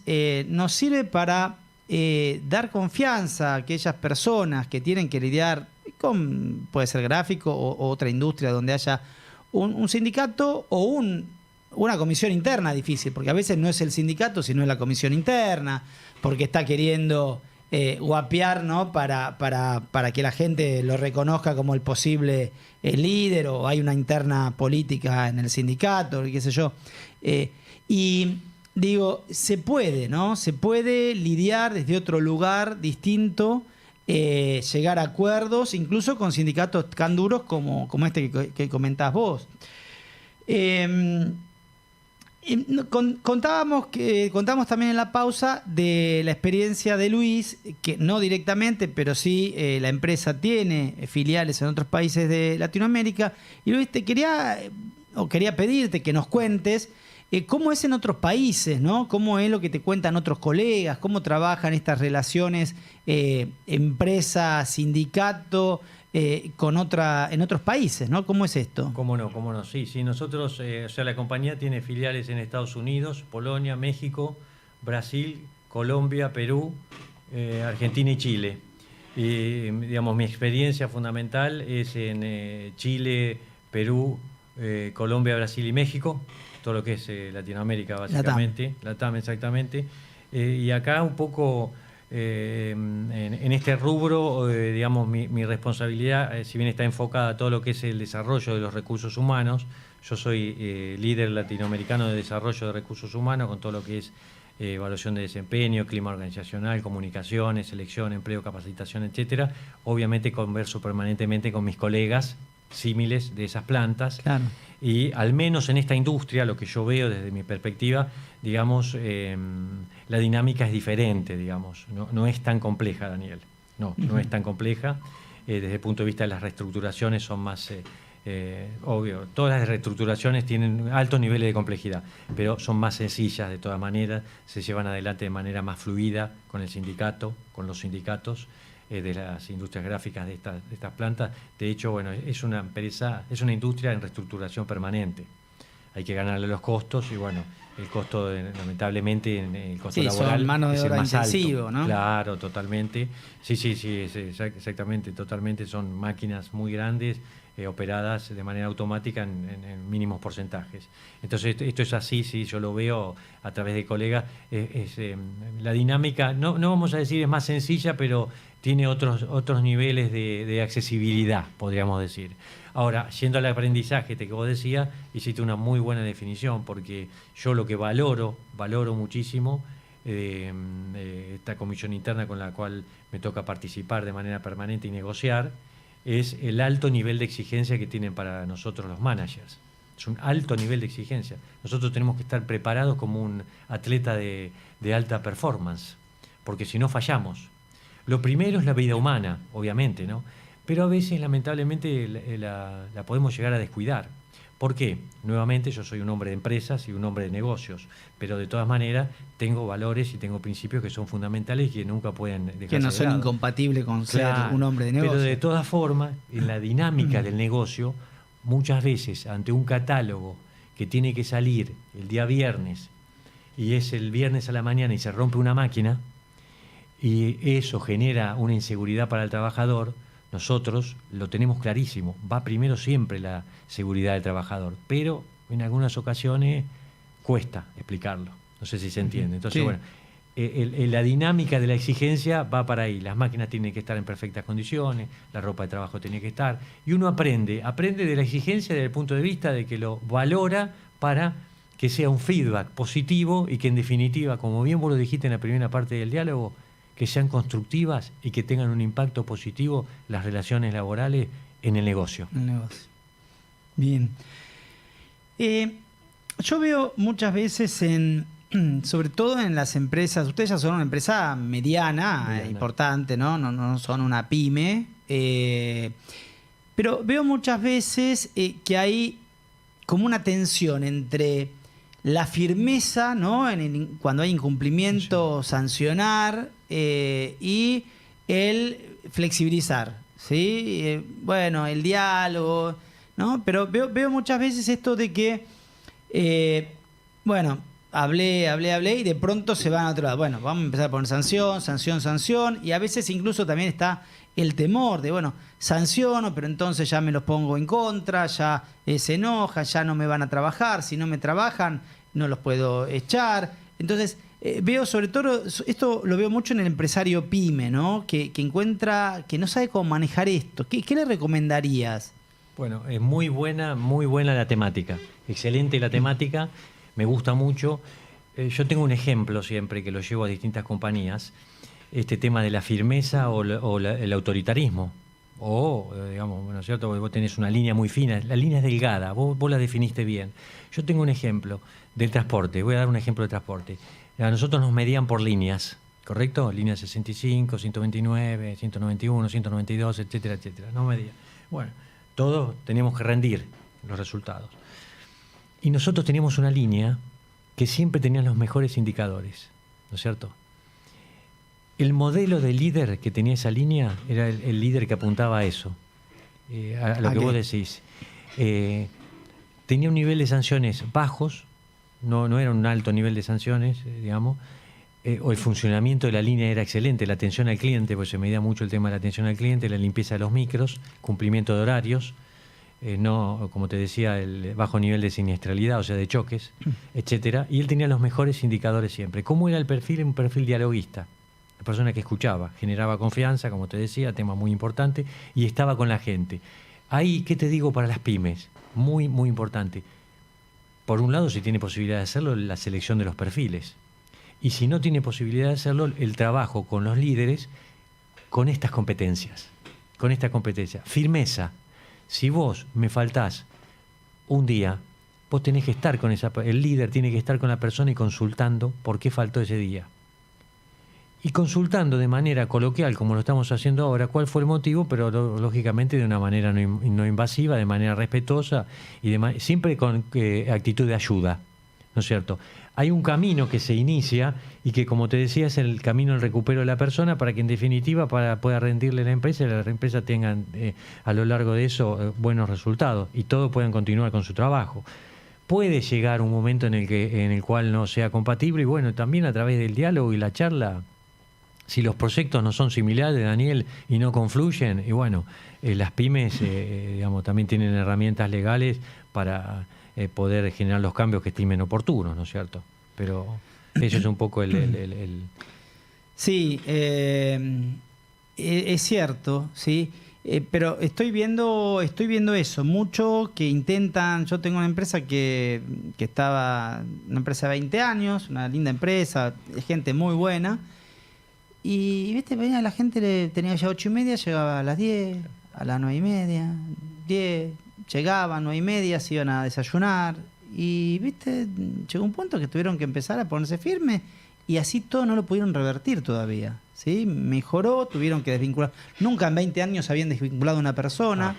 A: nos sirve para dar confianza a aquellas personas que tienen que lidiar con, puede ser gráfico o otra industria donde haya un sindicato o una comisión interna difícil, porque a veces no es el sindicato, sino es la comisión interna, porque está queriendo guapear, ¿no? para que la gente lo reconozca como el posible líder, o hay una interna política en el sindicato, qué sé yo. Y digo, se puede, ¿no? Se puede lidiar desde otro lugar distinto, llegar a acuerdos, incluso con sindicatos tan duros como este que comentás vos. Contamos también en la pausa de la experiencia de Luis, que no directamente, pero sí la empresa tiene filiales en otros países de Latinoamérica. Y Luis, quería pedirte que nos cuentes cómo es en otros países, ¿no? Cómo es lo que te cuentan otros colegas, cómo trabajan estas relaciones empresa-sindicato en otros países, ¿no? ¿Cómo es esto?
B: Cómo no. Sí, nosotros, la compañía tiene filiales en Estados Unidos, Polonia, México, Brasil, Colombia, Perú, Argentina y Chile. Y, digamos, mi experiencia fundamental es en Chile, Perú, Colombia, Brasil y México, todo lo que es Latinoamérica, básicamente. LATAM, exactamente. Y acá un poco... en este rubro, digamos, mi responsabilidad, si bien está enfocada a todo lo que es el desarrollo de los recursos humanos, yo soy líder latinoamericano de desarrollo de recursos humanos, con todo lo que es evaluación de desempeño, clima organizacional, comunicaciones, selección, empleo, capacitación, etcétera. Obviamente converso permanentemente con mis colegas símiles de esas plantas.
A: Claro.
B: Y al menos en esta industria, lo que yo veo desde mi perspectiva, digamos, la dinámica es diferente, digamos. No es tan compleja, Daniel. No es tan compleja. Desde el punto de vista de las reestructuraciones son más... obvio, todas las reestructuraciones tienen altos niveles de complejidad, pero son más sencillas de todas maneras, se llevan adelante de manera más fluida con el sindicato, con los sindicatos de las industrias gráficas de estas plantas. De hecho, bueno, es una empresa, es una industria en reestructuración permanente. Hay que ganarle los costos y bueno, el costo, lamentablemente, el costo laboral
A: son mano de
B: es el
A: obra
B: más
A: intensivo,
B: alto.
A: ¿no?
B: Claro, totalmente. Sí, exactamente, totalmente. Son máquinas muy grandes, operadas de manera automática en mínimos porcentajes. Entonces, esto es así, sí, yo lo veo a través de colegas. La dinámica, no vamos a decir es más sencilla, pero tiene otros niveles de accesibilidad, podríamos decir. Ahora, yendo al aprendizaje que vos decías, hiciste una muy buena definición, porque yo lo que valoro muchísimo, esta comisión interna con la cual me toca participar de manera permanente y negociar, es el alto nivel de exigencia que tienen para nosotros los managers. Es un alto nivel de exigencia. Nosotros tenemos que estar preparados como un atleta de alta performance, porque si no fallamos. Lo primero es la vida humana, obviamente, ¿no? Pero a veces, lamentablemente, la podemos llegar a descuidar. ¿Por qué? Nuevamente, yo soy un hombre de empresas y un hombre de negocios, pero de todas maneras tengo valores y tengo principios que son fundamentales y que nunca pueden dejarse
A: que no son
B: de lado.
A: incompatibles con ser un hombre de negocios.
B: Pero de todas formas, en la dinámica del negocio, muchas veces ante un catálogo que tiene que salir el día viernes y es el viernes a la mañana y se rompe una máquina y eso genera una inseguridad para el trabajador, nosotros lo tenemos clarísimo, va primero siempre la seguridad del trabajador, pero en algunas ocasiones cuesta explicarlo, no sé si se entiende. Entonces,
A: sí.
B: Bueno, la dinámica de la exigencia va para ahí, las máquinas tienen que estar en perfectas condiciones, la ropa de trabajo tiene que estar, y uno aprende de la exigencia desde el punto de vista de que lo valora para que sea un feedback positivo y que en definitiva, como bien vos lo dijiste en la primera parte del diálogo, que sean constructivas y que tengan un impacto positivo las relaciones laborales en el negocio.
A: Bien. Yo veo muchas veces sobre todo en las empresas, ustedes ya son una empresa mediana. Importante, ¿no? No son una pyme, pero veo muchas veces que hay como una tensión entre la firmeza, ¿no? Cuando hay incumplimiento, sancionar, y el flexibilizar, ¿sí? Bueno, el diálogo, ¿no? Pero veo muchas veces esto de que, bueno, hablé y de pronto se van a otro lado. Bueno, vamos a empezar a poner sanción, y a veces incluso también está el temor de, bueno, sanciono, pero entonces ya me los pongo en contra, ya se enojan, ya no me van a trabajar, si no me trabajan no los puedo echar. Entonces, veo sobre todo, esto lo veo mucho en el empresario pyme, ¿no? Que encuentra, que no sabe cómo manejar esto. ¿Qué le recomendarías?
B: Bueno, es muy buena la temática. Excelente la temática, me gusta mucho. Yo tengo un ejemplo siempre que lo llevo a distintas compañías. Este tema de la firmeza o el autoritarismo. O, digamos, bueno, ¿cierto? Vos tenés una línea muy fina, la línea es delgada, vos la definiste bien. Yo tengo un ejemplo del transporte, voy a dar un ejemplo de transporte. A nosotros nos medían por líneas, ¿correcto? Línea 65, 129, 191, 192, etcétera, etcétera. No medían. Bueno, todos teníamos que rendir los resultados. Y nosotros teníamos una línea que siempre tenía los mejores indicadores, ¿no es cierto? El modelo de líder que tenía esa línea era el líder que apuntaba a eso, a lo que vos decís. Tenía un nivel de sanciones bajos, no era un alto nivel de sanciones, digamos, o el funcionamiento de la línea era excelente, la atención al cliente, pues se medía mucho el tema de la atención al cliente, la limpieza de los micros, cumplimiento de horarios, no, como te decía, el bajo nivel de siniestralidad, o sea, de choques, etcétera. Y él tenía los mejores indicadores siempre. ¿Cómo era el perfil? Un perfil dialoguista. La persona que escuchaba, generaba confianza, como te decía, tema muy importante, y estaba con la gente. Ahí, ¿qué te digo para las pymes? Muy, muy importante. Por un lado, si tiene posibilidad de hacerlo, la selección de los perfiles. Y si no tiene posibilidad de hacerlo, el trabajo con los líderes con estas competencias. Con esta competencia. Firmeza. Si vos me faltás un día, vos tenés que estar con el líder tiene que estar con la persona y consultando por qué faltó ese día. Y consultando de manera coloquial, como lo estamos haciendo ahora, cuál fue el motivo, pero lógicamente de una manera no invasiva, de manera respetuosa y siempre con actitud de ayuda, ¿no es cierto? Hay un camino que se inicia y que, como te decía, es el camino del recupero de la persona para que, en definitiva, pueda rendirle a la empresa y la empresa tenga a lo largo de eso buenos resultados y todos puedan continuar con su trabajo. Puede llegar un momento en el cual no sea compatible y, bueno, también a través del diálogo y la charla. Si los proyectos no son similares, Daniel, y no confluyen, y bueno, las pymes digamos, también tienen herramientas legales para poder generar los cambios que estimen oportunos, ¿no es cierto? Pero eso es un poco el...
A: Sí, es cierto, sí. Pero estoy viendo eso, mucho que intentan. Yo tengo una empresa que estaba, una empresa de 20 años, una linda empresa, gente muy buena. Y, viste, venía la gente, tenía ya 8:30, llegaba a las 10, a las 9:30, 10, llegaban 9:30, se iban a desayunar. Y, viste, llegó un punto que tuvieron que empezar a ponerse firmes y así todo no lo pudieron revertir todavía, ¿sí? Mejoró, tuvieron que desvincular. Nunca en 20 años habían desvinculado a una persona.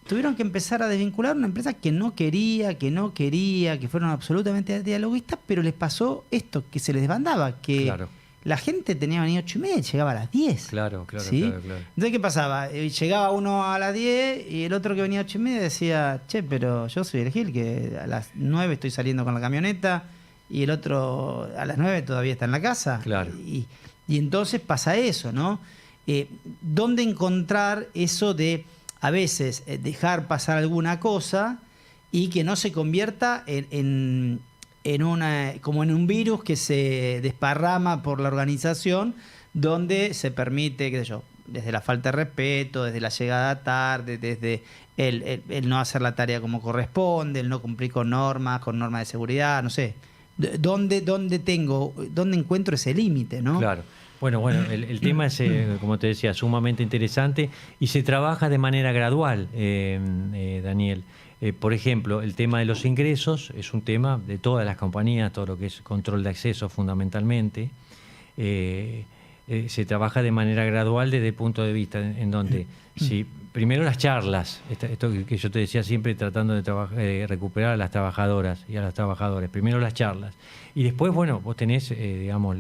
A: Tuvieron que empezar a desvincular una empresa que no quería, que fueron absolutamente dialoguistas, pero les pasó esto, que se les desbandaba, que... Claro. La gente tenía que venir 8:30 y llegaba a las 10.
B: Claro.
A: ¿Sí? Claro. Entonces, ¿qué pasaba? Llegaba uno a las 10 y el otro que venía a 8:30 decía, che, pero yo soy el Gil, que a las 9 estoy saliendo con la camioneta y el otro a las 9 todavía está en la casa.
B: Claro.
A: Y entonces pasa eso, ¿no? ¿Dónde encontrar eso de, a veces, dejar pasar alguna cosa y que no se convierta como en un virus que se desparrama por la organización, donde se permite, qué sé yo, desde la falta de respeto, desde la llegada tarde, desde el no hacer la tarea como corresponde, el no cumplir con normas de seguridad, no sé. ¿Dónde encuentro ese límite, no?
B: Claro. Bueno, el tema es, como te decía, sumamente interesante y se trabaja de manera gradual, Daniel. Por ejemplo, el tema de los ingresos es un tema de todas las compañías, todo lo que es control de acceso fundamentalmente. se trabaja de manera gradual desde el punto de vista en donde, si primero las charlas, esto que yo te decía siempre tratando de recuperar a las trabajadoras y a los trabajadores, primero las charlas, y después, bueno, vos tenés, digamos,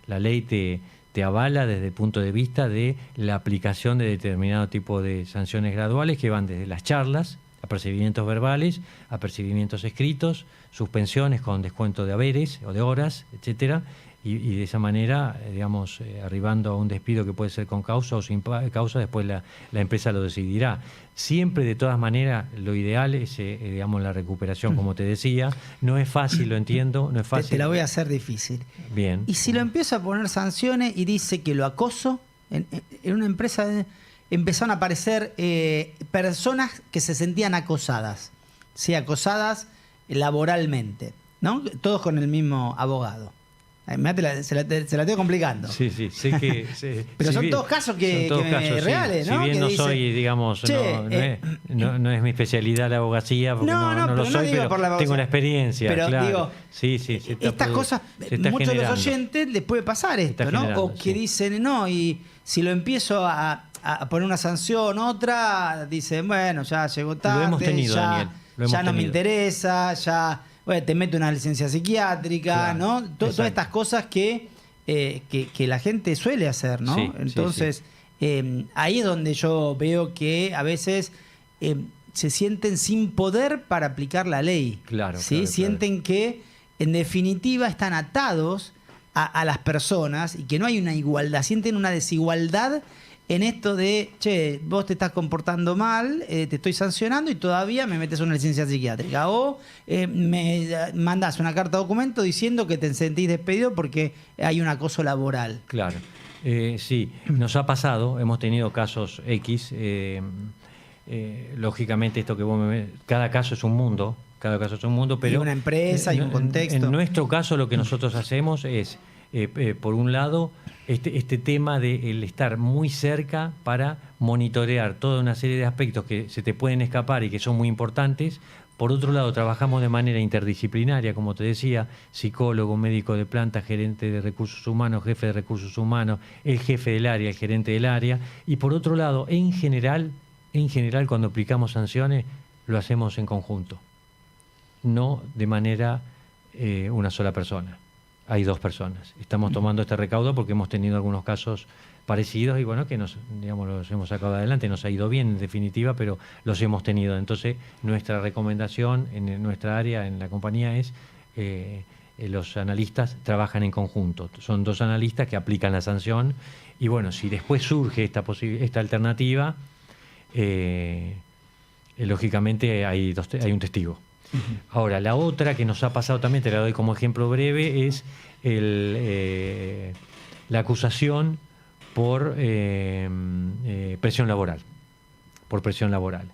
B: la ley te avala desde el punto de vista de la aplicación de determinado tipo de sanciones graduales que van desde las charlas, apercibimientos verbales, apercibimientos escritos, suspensiones con descuento de haberes o de horas, etcétera, y de esa manera, digamos, arribando a un despido que puede ser con causa o sin causa, después la empresa lo decidirá. Siempre, de todas maneras, lo ideal es, digamos, la recuperación, como te decía. No es fácil, lo entiendo, no es fácil.
A: Te la voy a hacer difícil.
B: Bien.
A: Y si lo empiezo a poner sanciones y dice que lo acoso, en una empresa empezaron a aparecer personas que se sentían acosadas, sí, acosadas laboralmente, ¿no? Todos con el mismo abogado. Se la estoy complicando.
B: Sí, sé que...
A: Pero son todos casos reales,
B: sí.
A: ¿no?
B: Si bien
A: que
B: no
A: dicen,
B: soy, digamos, no es mi especialidad la abogacía, porque no lo soy, pero tengo la experiencia,
A: pero
B: claro.
A: Digo, estas cosas, muchos de los oyentes les puede pasar esto, ¿no? O que dicen, no, y si lo empiezo a poner una sanción, otra, dicen, bueno, ya llegó tarde,
B: lo hemos tenido, Daniel,
A: ya no me interesa, ya... Bueno, te mete una licencia psiquiátrica, claro, ¿no? Todas estas cosas que la gente suele hacer, ¿no?
B: Sí,
A: entonces, ahí es donde yo veo que a veces se sienten sin poder para aplicar la ley.
B: Claro,
A: ¿sí?
B: claro,
A: sienten que, en definitiva, están atados a las personas y que no hay una igualdad. Sienten una desigualdad en esto de, che, vos te estás comportando mal, te estoy sancionando y todavía me metes una licencia psiquiátrica. O me mandás una carta de documento diciendo que te sentís despedido porque hay un acoso laboral.
B: Claro. Sí, nos ha pasado, hemos tenido casos X. Lógicamente, esto que vos cada caso es un mundo, pero...
A: Y una empresa y un contexto.
B: En nuestro caso, lo que nosotros hacemos es, por un lado, este tema de el estar muy cerca para monitorear toda una serie de aspectos que se te pueden escapar y que son muy importantes. Por otro lado, trabajamos de manera interdisciplinaria, como te decía, psicólogo, médico de planta, gerente de recursos humanos, jefe de recursos humanos, el jefe del área, el gerente del área. Y por otro lado, en general, cuando aplicamos sanciones, lo hacemos en conjunto, no de manera una sola persona. Hay dos personas. Estamos tomando este recaudo porque hemos tenido algunos casos parecidos y bueno, que los hemos sacado adelante, nos ha ido bien en definitiva, pero los hemos tenido. Entonces, nuestra recomendación en nuestra área, en la compañía, es los analistas trabajan en conjunto. Son dos analistas que aplican la sanción y bueno, si después surge esta alternativa, lógicamente hay un testigo. Ahora, la otra que nos ha pasado también, te la doy como ejemplo breve, es la acusación por presión laboral. Por presión laboral.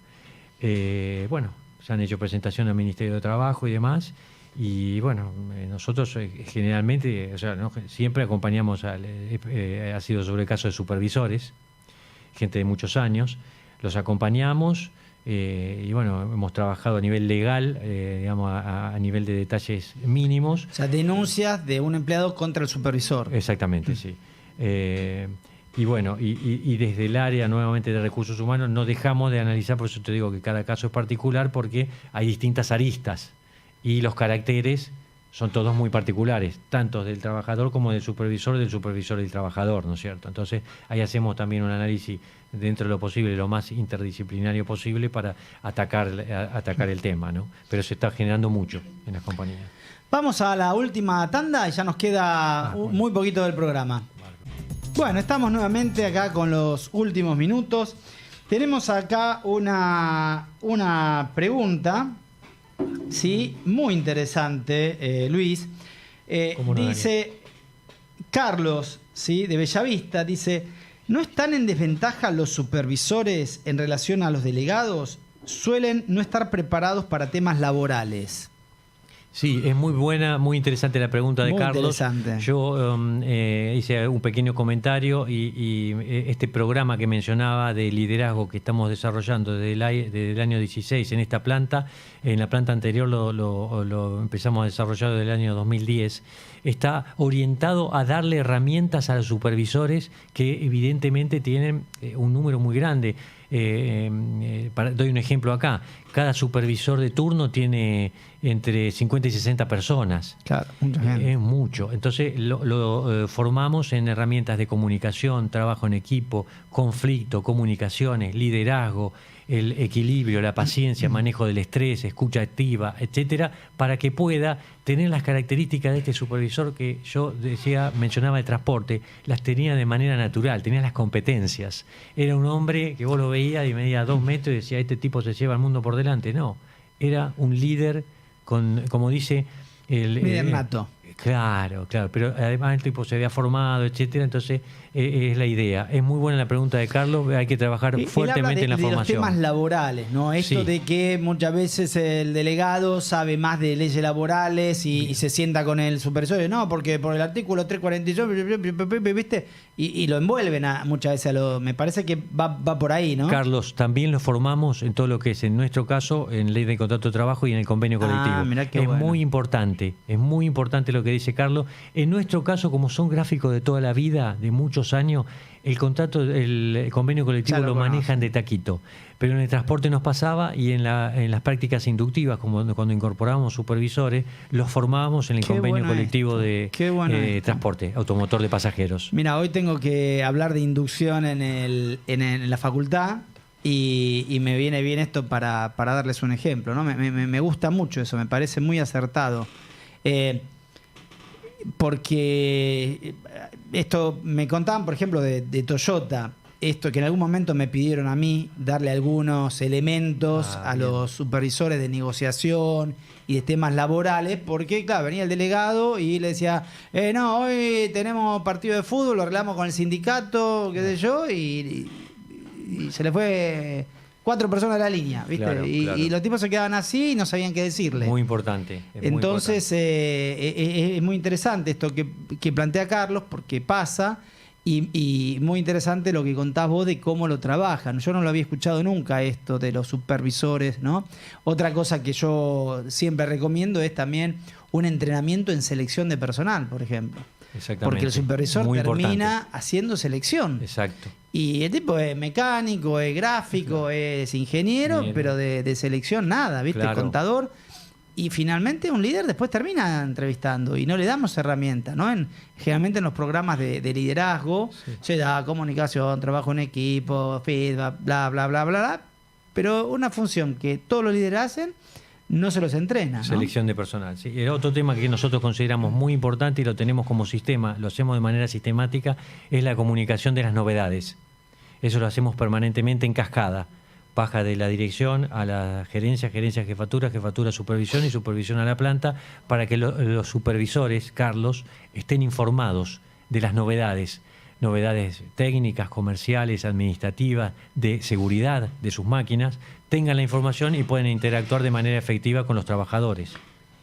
B: Bueno, se han hecho presentación al Ministerio de Trabajo y demás, y bueno, nosotros generalmente, o sea, ¿no? Siempre acompañamos, ha sido sobre el caso de supervisores, gente de muchos años, los acompañamos. Y bueno, hemos trabajado a nivel legal, digamos, a nivel de detalles mínimos.
A: O sea, denuncias de un empleado contra el supervisor.
B: Exactamente, sí. Y bueno, y desde el área nuevamente de recursos humanos no dejamos de analizar, por eso te digo que cada caso es particular, porque hay distintas aristas y los caracteres son todos muy particulares, tanto del trabajador como del supervisor y del trabajador, ¿no es cierto? Entonces ahí hacemos también un análisis dentro de lo posible, lo más interdisciplinario posible para atacar el tema, ¿no? Pero se está generando mucho en las compañías.
A: Vamos a la última tanda y ya nos queda muy poquito del programa. Bueno, estamos nuevamente acá con los últimos minutos. Tenemos acá una pregunta, sí, muy interesante, Luis. Dice Carlos, sí, de Bellavista, dice: ¿no están en desventaja los supervisores en relación a los delegados? Suelen no estar preparados para temas laborales.
B: Sí, es muy buena, muy interesante la pregunta de
A: Muy
B: Carlos.
A: interesante.
B: Yo hice un pequeño comentario y este programa que mencionaba de liderazgo que estamos desarrollando desde el año 16 en esta planta, en la planta anterior lo empezamos a desarrollar desde el año 2010, está orientado a darle herramientas a los supervisores que evidentemente tienen un número muy grande. Doy un ejemplo acá. Cada supervisor de turno tiene entre 50 y 60 personas.
A: Claro, mucha gente.
B: Es mucho. Entonces lo formamos en herramientas de comunicación, trabajo en equipo, conflicto, comunicaciones, liderazgo, el equilibrio, la paciencia, manejo del estrés, escucha activa, etcétera, para que pueda tener las características de este supervisor que yo mencionaba de transporte, las tenía de manera natural, tenía las competencias. Era un hombre que vos lo veías y medía 2 metros y decía, este tipo se lleva el mundo por delante. No, era un líder con, como dice...
A: líder nato.
B: Claro, pero además el tipo se había formado, etcétera, entonces es la idea. Es muy buena la pregunta de Carlos, hay que trabajar fuertemente en la formación.
A: Los temas laborales, ¿no? Esto
B: Sí.
A: de que muchas veces el delegado sabe más de leyes laborales y se sienta con el supervisor, no, porque por el artículo 346, ¿viste? Y lo envuelven muchas veces me parece que va por ahí, ¿no?
B: Carlos, también lo formamos en todo lo que es, en nuestro caso, en ley de contrato de trabajo y en el convenio colectivo.
A: Mirá qué
B: es
A: bueno.
B: muy importante lo que dice Carlos. En nuestro caso, como son gráficos de toda la vida, de muchos años, el convenio colectivo
A: Ya lo
B: lo
A: conocen.
B: manejan de taquito. Pero en el transporte nos pasaba y en las prácticas inductivas, como cuando incorporábamos supervisores, los formábamos en el
A: Qué
B: convenio
A: bueno
B: colectivo de
A: Qué bueno esto.
B: transporte, automotor de pasajeros.
A: Mira, hoy tengo que hablar de inducción en la facultad y me viene bien esto para darles un ejemplo, ¿no? Me gusta mucho eso, me parece muy acertado. Porque esto me contaban, por ejemplo, de Toyota, esto que en algún momento me pidieron a mí darle algunos elementos a
B: bien.
A: los supervisores de negociación y de temas laborales, porque claro, venía el delegado y le decía, no, hoy tenemos partido de fútbol, lo arreglamos con el sindicato, qué sé yo, y se le fue 4 personas de la línea, ¿viste?
B: Claro, claro.
A: Y los tipos se quedaban así y no sabían qué decirle.
B: Muy importante.
A: Entonces es muy interesante esto que plantea Carlos, porque pasa, y muy interesante lo que contás vos de cómo lo trabajan. Yo no lo había escuchado nunca esto de los supervisores, ¿no? Otra cosa que yo siempre recomiendo es también un entrenamiento en selección de personal, por ejemplo.
B: Exactamente.
A: Porque el supervisor
B: Muy
A: termina
B: importante.
A: haciendo selección.
B: Exacto.
A: Y el tipo es mecánico, es gráfico, es ingeniero, pero de selección nada, ¿viste?
B: Claro.
A: Contador. Y finalmente un líder después termina entrevistando y no le damos herramientas, ¿no? Generalmente en los programas de liderazgo se da comunicación, trabajo en equipo, feedback, bla, bla, bla, bla, bla. Pero una función que todos los líderes hacen no se los entrena, ¿no?
B: Selección de personal. Sí. El otro tema que nosotros consideramos muy importante y lo tenemos como sistema, lo hacemos de manera sistemática, es la comunicación de las novedades. Eso lo hacemos permanentemente en cascada. Baja de la dirección a la gerencia, gerencia, jefatura, jefatura, supervisión y supervisión a la planta, para que los supervisores, Carlos, estén informados de las novedades técnicas, comerciales, administrativas, de seguridad de sus máquinas, tengan la información y pueden interactuar de manera efectiva con los trabajadores.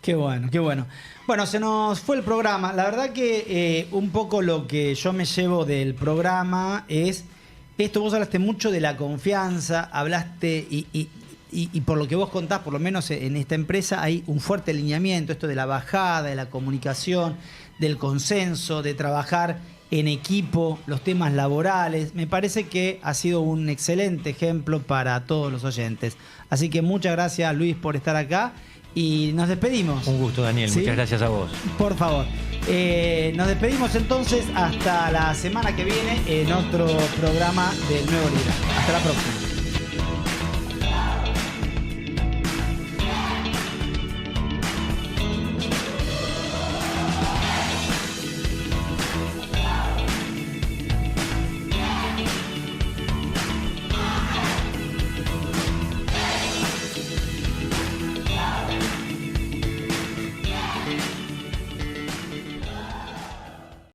A: Qué bueno, qué bueno. Bueno, se nos fue el programa. La verdad que un poco lo que yo me llevo del programa es esto. Vos hablaste mucho de la confianza, hablaste y por lo que vos contás, por lo menos en esta empresa, hay un fuerte alineamiento, esto de la bajada, de la comunicación, del consenso, de trabajar en equipo, los temas laborales. Me parece que ha sido un excelente ejemplo para todos los oyentes. Así que muchas gracias, Luis, por estar acá y nos despedimos.
B: Un gusto, Daniel.
A: ¿Sí?
B: Muchas gracias a vos.
A: Por favor. Nos despedimos entonces hasta la semana que viene en otro programa del Nuevo Liderazgo. Hasta la próxima.